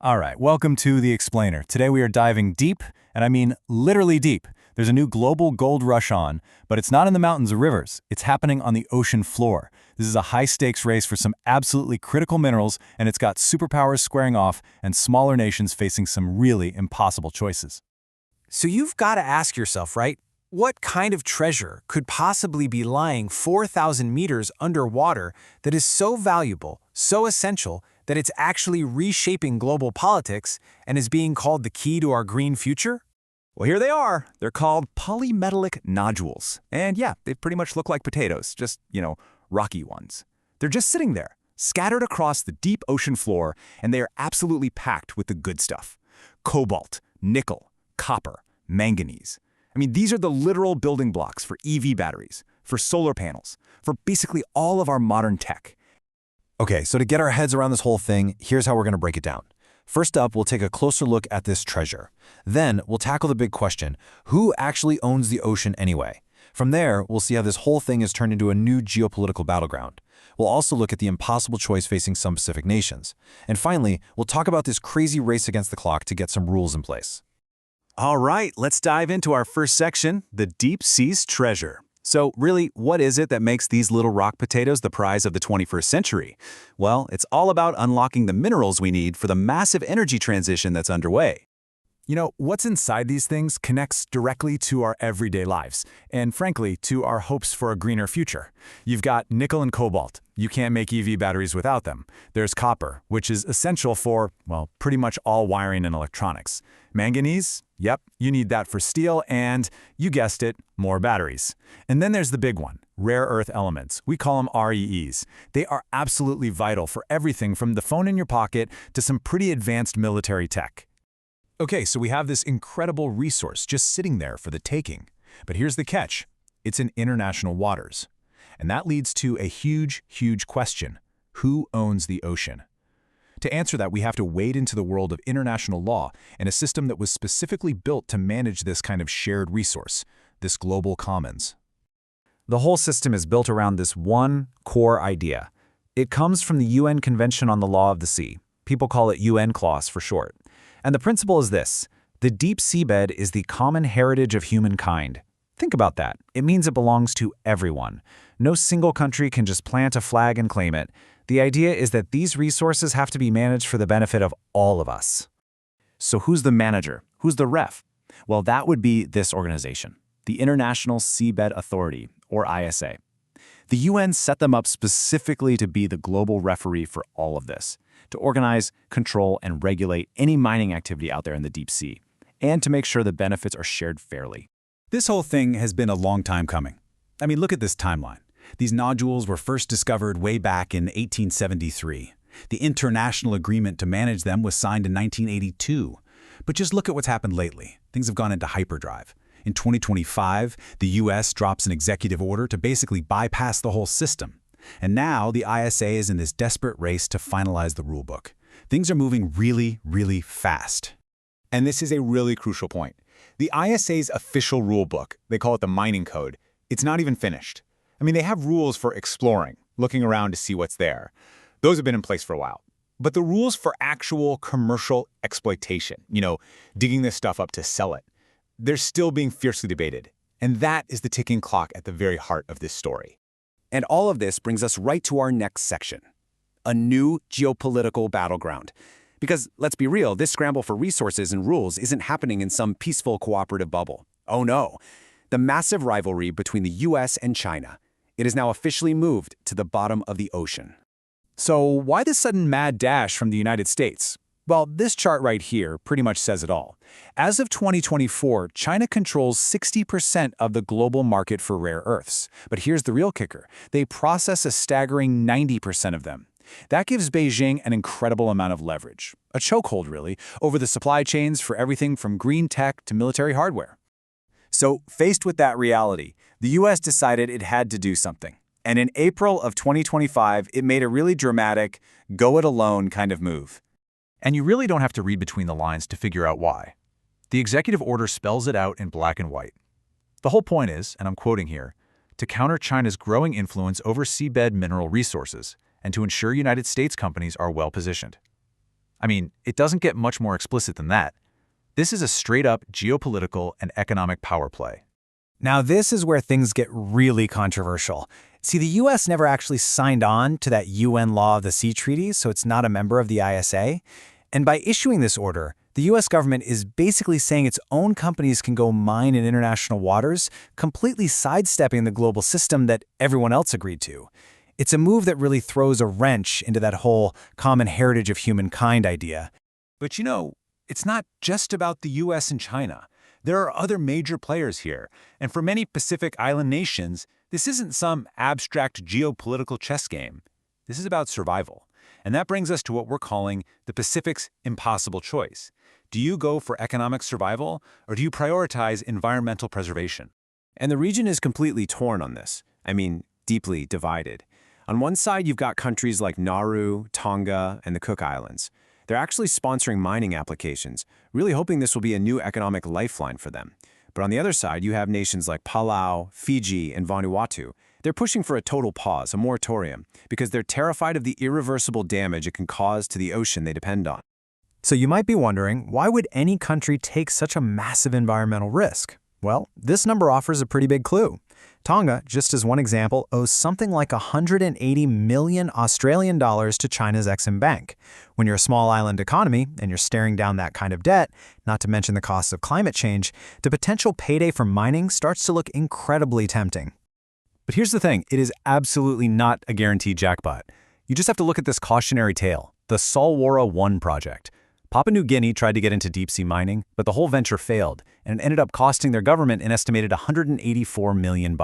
All right, welcome to The Explainer. Today we are diving deep, and I mean literally deep. There's a new global gold rush on, but it's not in the mountains or rivers. It's happening on the ocean floor. This is a high-stakes race for some absolutely critical minerals, and it's got superpowers squaring off and smaller nations facing some really impossible choices. So you've got to ask yourself, right? What kind of treasure could possibly be lying 4,000 meters underwater that is so valuable, so essential, that it's actually reshaping global politics and is being called the key to our green future? Well, here they are. They're called polymetallic nodules. And yeah, they pretty much look like potatoes, just, rocky ones. They're just sitting there, scattered across the deep ocean floor, and they are absolutely packed with the good stuff. Cobalt, nickel, copper, manganese. I mean, these are the literal building blocks for EV batteries, for solar panels, for basically all of our modern tech. Okay, so to get our heads around this whole thing, here's how we're going to break it down. First up, we'll take a closer look at this treasure. Then, we'll tackle the big question, who actually owns the ocean anyway? From there, we'll see how this whole thing has turned into a new geopolitical battleground. We'll also look at the impossible choice facing some Pacific nations. And finally, we'll talk about this crazy race against the clock to get some rules in place. All right, let's dive into our first section, the deep sea's treasure. So really, what is it that makes these little rock potatoes the prize of the 21st century? Well, it's all about unlocking the minerals we need for the massive energy transition that's underway. You know, what's inside these things connects directly to our everyday lives, and frankly, to our hopes for a greener future. You've got nickel and cobalt. You can't make EV batteries without them. There's copper, which is essential for, well, pretty much all wiring and electronics. Manganese? Yep, you need that for steel and, you guessed it, more batteries. And then there's the big one, rare earth elements. We call them REEs. They are absolutely vital for everything from the phone in your pocket to some pretty advanced military tech. Okay, so we have this incredible resource just sitting there for the taking. But here's the catch. It's in international waters. And that leads to a huge, huge question. Who owns the ocean? To answer that, we have to wade into the world of international law and a system that was specifically built to manage this kind of shared resource, this global commons. The whole system is built around this one core idea. It comes from the UN Convention on the Law of the Sea. People call it UNCLOS for short. And the principle is this: the deep seabed is the common heritage of humankind. Think about that. It means it belongs to everyone. No single country can just plant a flag and claim it. The idea is that these resources have to be managed for the benefit of all of us. So who's the manager? Who's the ref? Well, that would be this organization, the International Seabed Authority, or ISA. The UN set them up specifically to be the global referee for all of this, to organize, control, and regulate any mining activity out there in the deep sea, and to make sure the benefits are shared fairly. This whole thing has been a long time coming. I mean, look at this timeline. These nodules were first discovered way back in 1873. The international agreement to manage them was signed in 1982. But just look at what's happened lately. Things have gone into hyperdrive. In 2025, the US drops an executive order to basically bypass the whole system. And now the ISA is in this desperate race to finalize the rulebook. Things are moving really, really fast. And this is a really crucial point. The ISA's official rulebook, they call it the mining code, it's not even finished. I mean, they have rules for exploring, looking around to see what's there. Those have been in place for a while. But the rules for actual commercial exploitation, digging this stuff up to sell it, they're still being fiercely debated. And that is the ticking clock at the very heart of this story. And all of this brings us right to our next section, a new geopolitical battleground. Because let's be real, this scramble for resources and rules isn't happening in some peaceful cooperative bubble. Oh no, the massive rivalry between the US and China, it is now officially moved to the bottom of the ocean. So why this sudden mad dash from the United States? Well, this chart right here pretty much says it all. As of 2024, China controls 60% of the global market for rare earths. But here's the real kicker. They process a staggering 90% of them. That gives Beijing an incredible amount of leverage, a chokehold really, over the supply chains for everything from green tech to military hardware. So, faced with that reality, the US decided it had to do something. And in April of 2025, it made a really dramatic, go-it-alone kind of move. And you really don't have to read between the lines to figure out why. The executive order spells it out in black and white. The whole point is, and I'm quoting here, to counter China's growing influence over seabed mineral resources and to ensure United States companies are well positioned. I mean, it doesn't get much more explicit than that. This is a straight-up geopolitical and economic power play. Now, this is where things get really controversial. See, the U.S. never actually signed on to that UN Law of the Sea Treaty, so it's not a member of the ISA. And by issuing this order, the U.S. government is basically saying its own companies can go mine in international waters, completely sidestepping the global system that everyone else agreed to. It's a move that really throws a wrench into that whole common heritage of humankind idea. But it's not just about the US and China. There are other major players here, and for many Pacific Island nations, this isn't some abstract geopolitical chess game. This is about survival. And that brings us to what we're calling the Pacific's impossible choice. Do you go for economic survival, or do you prioritize environmental preservation? And the region is completely torn on this. I mean, deeply divided. On one side, you've got countries like Nauru, Tonga, and the Cook Islands. They're actually sponsoring mining applications, really hoping this will be a new economic lifeline for them. But on the other side, you have nations like Palau, Fiji, and Vanuatu. They're pushing for a total pause, a moratorium, because they're terrified of the irreversible damage it can cause to the ocean they depend on. So you might be wondering, why would any country take such a massive environmental risk? Well, this number offers a pretty big clue. Tonga, just as one example, owes something like 180 million Australian dollars to China's Exim Bank. When you're a small island economy and you're staring down that kind of debt, not to mention the costs of climate change, the potential payday from mining starts to look incredibly tempting. But here's the thing, it is absolutely not a guaranteed jackpot. You just have to look at this cautionary tale, the Solwara 1 project. Papua New Guinea tried to get into deep-sea mining, but the whole venture failed, and it ended up costing their government an estimated $184 million.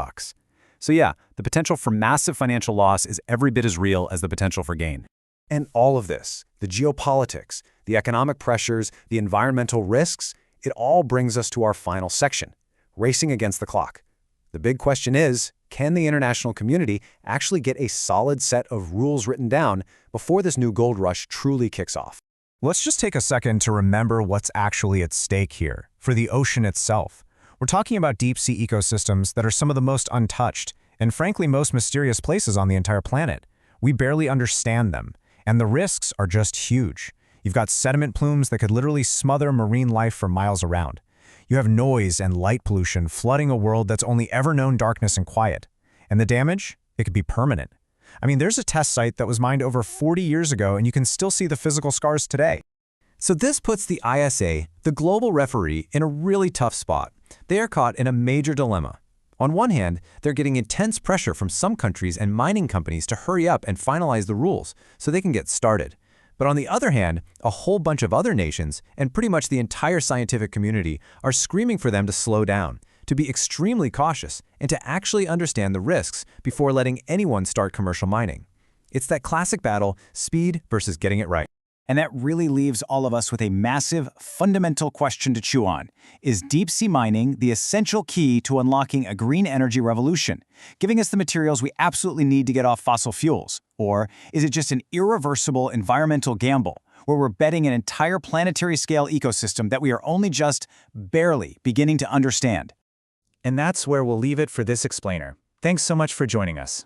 So yeah, the potential for massive financial loss is every bit as real as the potential for gain. And all of this, the geopolitics, the economic pressures, the environmental risks, it all brings us to our final section, racing against the clock. The big question is, can the international community actually get a solid set of rules written down before this new gold rush truly kicks off? Let's just take a second to remember what's actually at stake here, for the ocean itself. We're talking about deep-sea ecosystems that are some of the most untouched, and frankly most mysterious places on the entire planet. We barely understand them, and the risks are just huge. You've got sediment plumes that could literally smother marine life for miles around. You have noise and light pollution flooding a world that's only ever known darkness and quiet. And the damage? It could be permanent. I mean, there's a test site that was mined over 40 years ago, and you can still see the physical scars today. So this puts the ISA, the global referee, in a really tough spot. They are caught in a major dilemma. On one hand, they're getting intense pressure from some countries and mining companies to hurry up and finalize the rules so they can get started. But on the other hand, a whole bunch of other nations, and pretty much the entire scientific community, are screaming for them to slow down, to be extremely cautious, and to actually understand the risks before letting anyone start commercial mining. It's that classic battle, speed versus getting it right. And that really leaves all of us with a massive, fundamental question to chew on. Is deep-sea mining the essential key to unlocking a green energy revolution, giving us the materials we absolutely need to get off fossil fuels? Or is it just an irreversible environmental gamble, where we're betting an entire planetary-scale ecosystem that we are only just barely beginning to understand? And that's where we'll leave it for this explainer. Thanks so much for joining us.